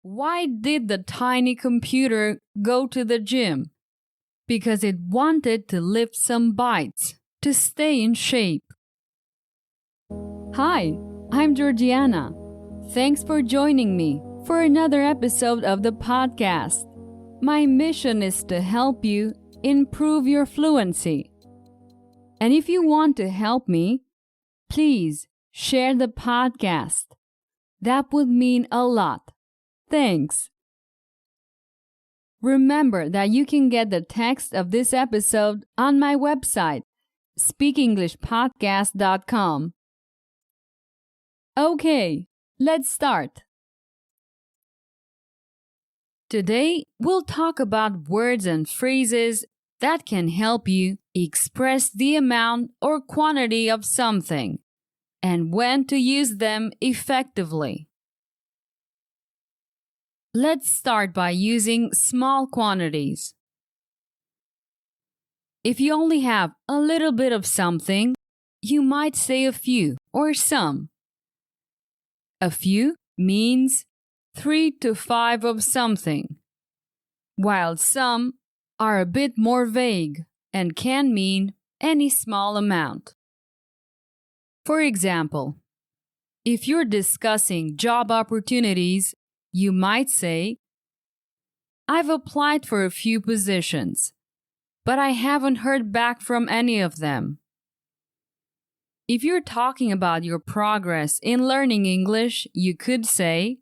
Why did the tiny computer go to the gym? Because it wanted to lift some bytes to stay in shape. Hi, I'm Georgiana. Thanks for joining me for another episode of the podcast. My mission is to help you improve your fluency. And if you want to help me, please share the podcast. That would mean a lot. Thanks. Remember that you can get the text of this episode on my website, speakenglishpodcast.com. Okay, let's start. Today, we'll talk about words and phrases that can help you express the amount or quantity of something and when to use them effectively. Let's start by using small quantities. If you only have a little bit of something, you might say a few or some. A few means 3 to 5 of something, while some are a bit more vague and can mean any small amount. For example, if you're discussing job opportunities, you might say, I've applied for a few positions, but I haven't heard back from any of them. If you're talking about your progress in learning English, you could say,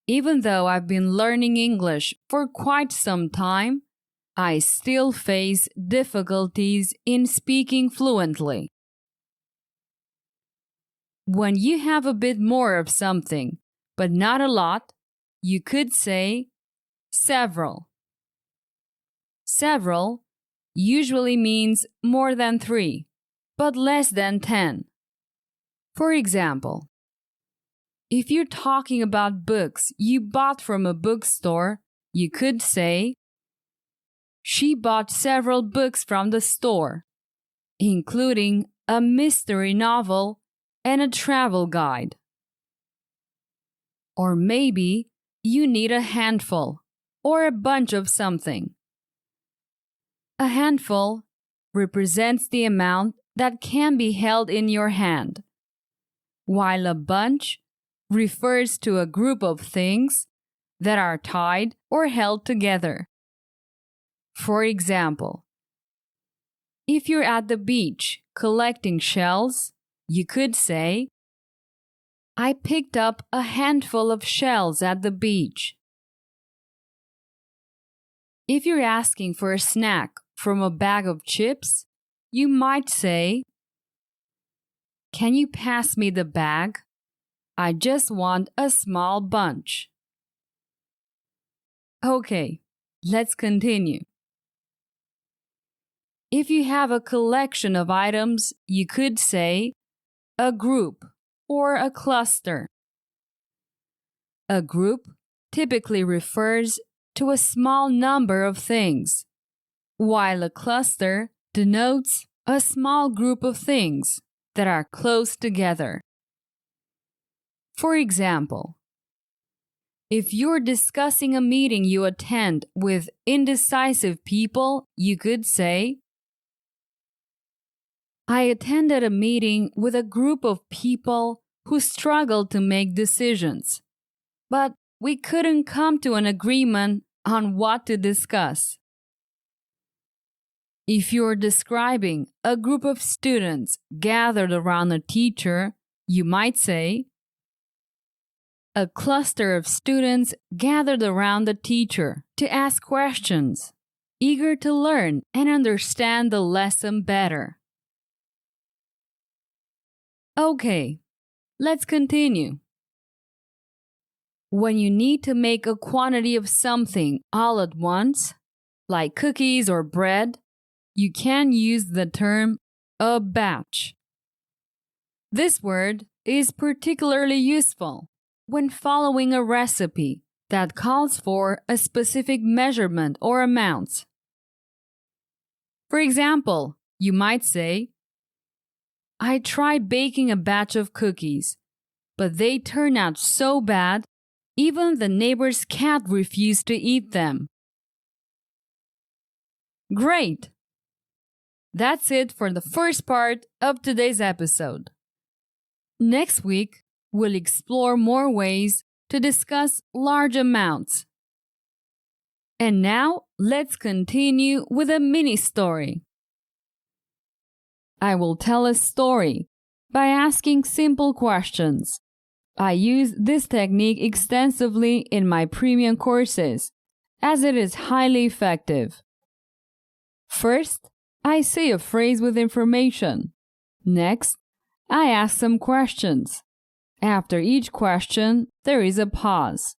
even though I've been learning English for quite some time, I still face difficulties in speaking fluently. When you have a bit more of something, but not a lot, you could say several. Several usually means more than 3, but less than 10. For example, if you're talking about books you bought from a bookstore, you could say, she bought several books from the store, including a mystery novel and a travel guide. Or maybe you need a handful or a bunch of something. A handful represents the amount that can be held in your hand, while a bunch refers to a group of things that are tied or held together. For example, if you're at the beach collecting shells, you could say, I picked up a handful of shells at the beach. If you're asking for a snack from a bag of chips, you might say, can you pass me the bag? I just want a small bunch. Okay, let's continue. If you have a collection of items, you could say a group or a cluster. A group typically refers to a small number of things, while a cluster denotes a small group of things that are close together. For example, if you're discussing a meeting you attend with indecisive people, you could say, I attended a meeting with a group of people who struggled to make decisions, but we couldn't come to an agreement on what to discuss. If you're describing a group of students gathered around a teacher, you might say, a cluster of students gathered around the teacher to ask questions, eager to learn and understand the lesson better. Okay, let's continue. When you need to make a quantity of something all at once, like cookies or bread, you can use the term a batch. This word is particularly useful when following a recipe that calls for a specific measurement or amounts. For example, you might say, I tried baking a batch of cookies, but they turned out so bad Even the neighbor's cat refused to eat them. Great! That's it for the first part of today's episode. Next week, we'll explore more ways to discuss large amounts. And now, let's continue with a mini story. I will tell a story by asking simple questions. I use this technique extensively in my premium courses, as it is highly effective. First, I say a phrase with information. Next, I ask some questions. After each question, there is a pause.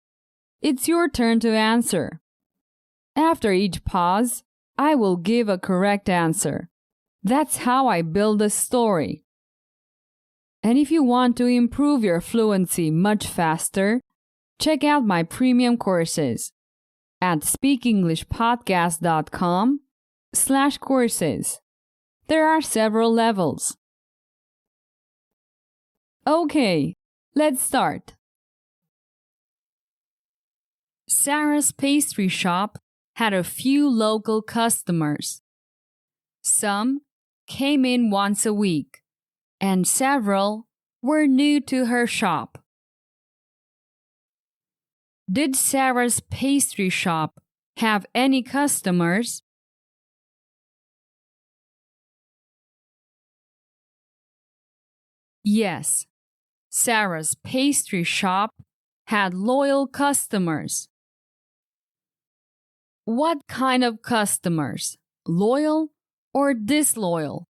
It's your turn to answer. After each pause, I will give a correct answer. That's how I build a story. And if you want to improve your fluency much faster, check out my premium courses at speakenglishpodcast.com/courses. There are several levels. Okay, let's start. Sarah's pastry shop had a few local customers. Some came in once a week, and several were new to her shop. Did Sarah's pastry shop have any customers? Yes, Sarah's pastry shop had loyal customers. What kind of customers? Loyal or disloyal?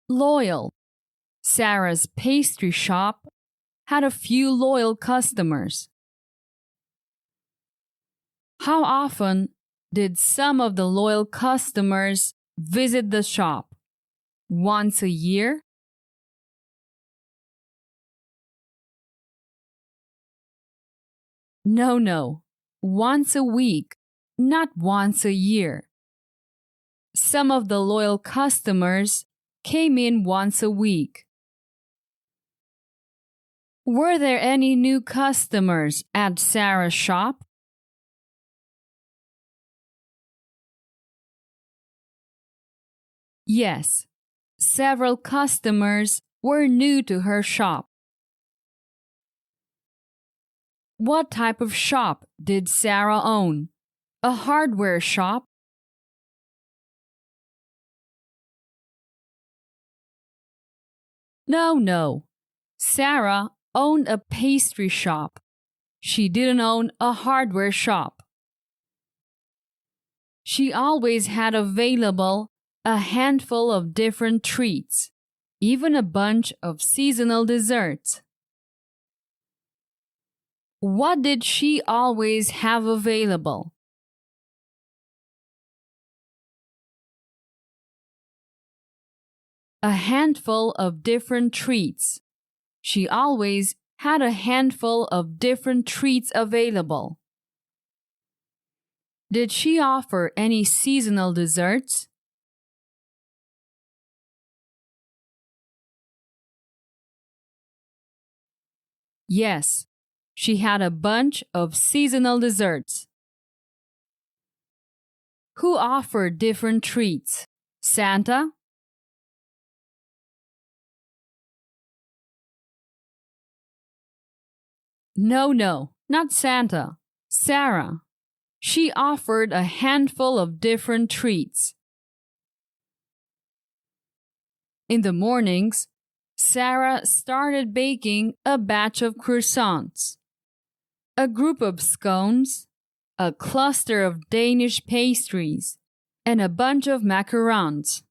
Loyal. Sarah's pastry shop had a few loyal customers. How often did some of the loyal customers visit the shop? Once a year? No. Once a week, not once a year. Some of the loyal customers came in once a week. Were there any new customers at Sarah's shop? Yes, several customers were new to her shop. What type of shop did Sarah own? A hardware shop? No. Sarah owned a pastry shop. She didn't own a hardware shop. She always had available a handful of different treats, even a bunch of seasonal desserts. What did she always have available? A handful of different treats. She always had a handful of different treats available. Did she offer any seasonal desserts? Yes, she had a bunch of seasonal desserts. Who offered different treats? Santa? No, not Santa. Sarah. She offered a handful of different treats. In the mornings, Sarah started baking a batch of croissants, a group of scones, a cluster of Danish pastries, and a bunch of macarons.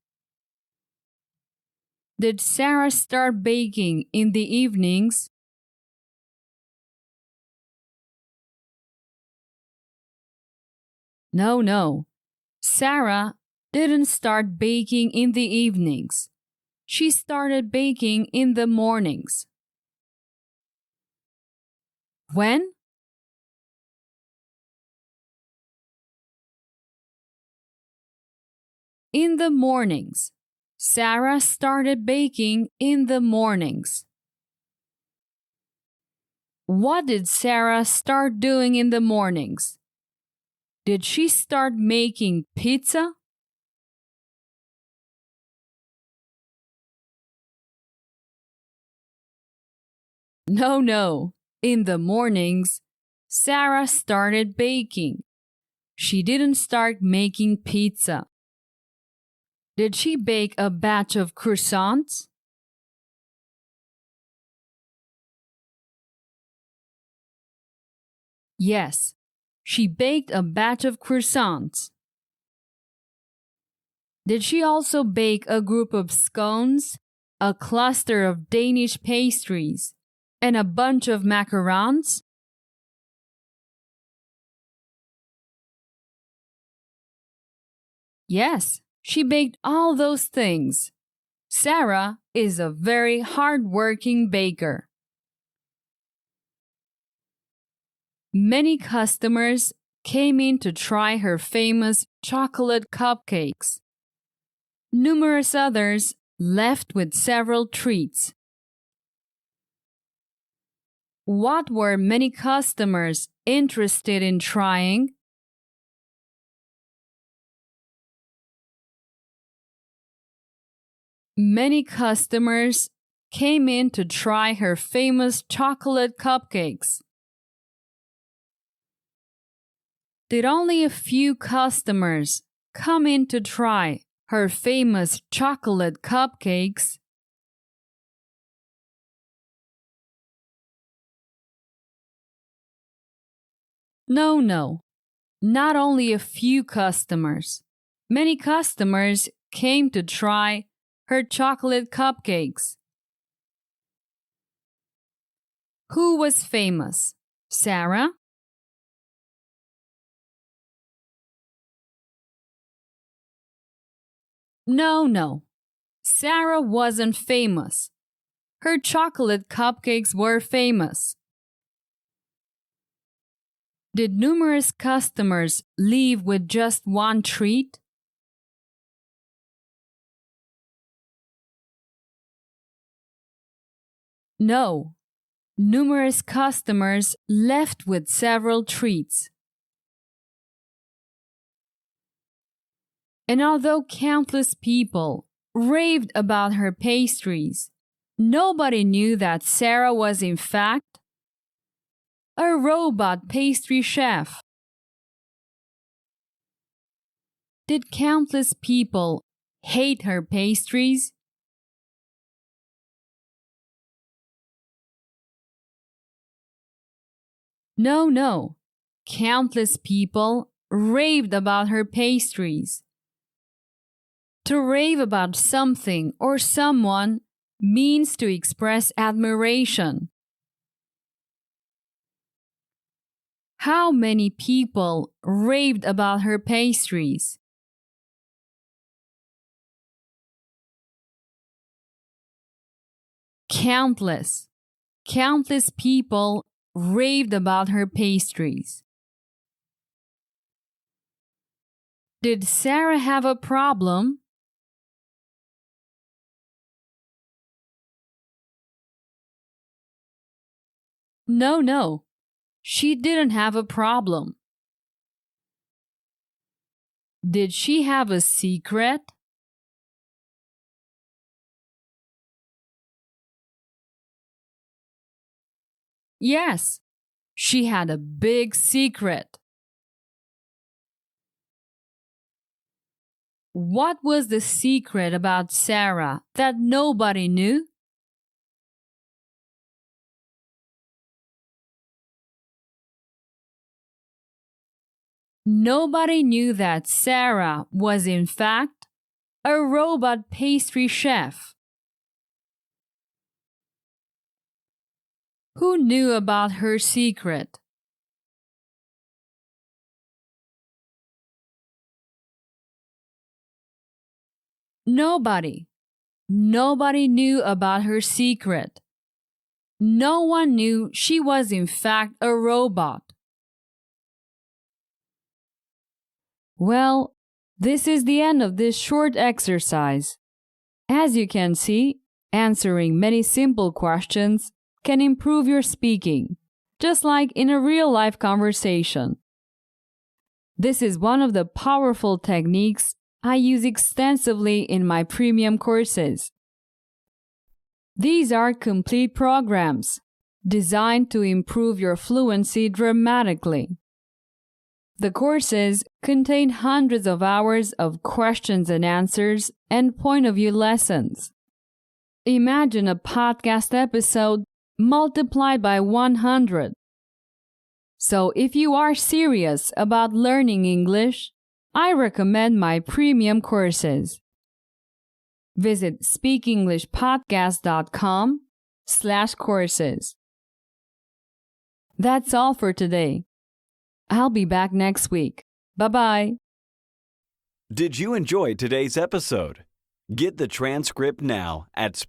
Did Sarah start baking in the evenings? No. Sarah didn't start baking in the evenings. She started baking in the mornings. When? In the mornings. Sarah started baking in the mornings. What did Sarah start doing in the mornings? Did she start making pizza? No. In the mornings, Sarah started baking. She didn't start making pizza. Did she bake a batch of croissants? Yes, she baked a batch of croissants. Did she also bake a group of scones, a cluster of Danish pastries, and a bunch of macarons? Yes, she baked all those things. Sarah is a very hard-working baker. Many customers came in to try her famous chocolate cupcakes. Numerous others left with several treats. What were many customers interested in trying? Many customers came in to try her famous chocolate cupcakes. Did only a few customers come in to try her famous chocolate cupcakes? No. Not only a few customers. Many customers came to try her chocolate cupcakes. Who was famous? Sarah? No. Sarah wasn't famous. Her chocolate cupcakes were famous. Did numerous customers leave with just one treat? No. Numerous customers left with several treats. And although countless people raved about her pastries, nobody knew that Sarah was in fact a robot pastry chef. Did countless people hate her pastries? No. Countless people raved about her pastries. To rave about something or someone means to express admiration. How many people raved about her pastries? Countless. Countless people raved about her pastries. Did Sarah have a problem? No. She didn't have a problem. Did she have a secret? Yes, she had a big secret. What was the secret about Sarah that nobody knew? Nobody knew that Sarah was in fact a robot pastry chef. Who knew about her secret? Nobody. Nobody knew about her secret. No one knew she was in fact a robot. Well, this is the end of this short exercise. As you can see, answering many simple questions can improve your speaking, just like in a real-life conversation. This is one of the powerful techniques I use extensively in my premium courses. These are complete programs designed to improve your fluency dramatically. The courses contain hundreds of hours of questions and answers and point-of-view lessons. Imagine a podcast episode multiplied by 100. So if you are serious about learning English, I recommend my premium courses. Visit speakenglishpodcast.com/courses. That's all for today. I'll be back next week. Bye-bye. Did you enjoy today's episode? Get the transcript now at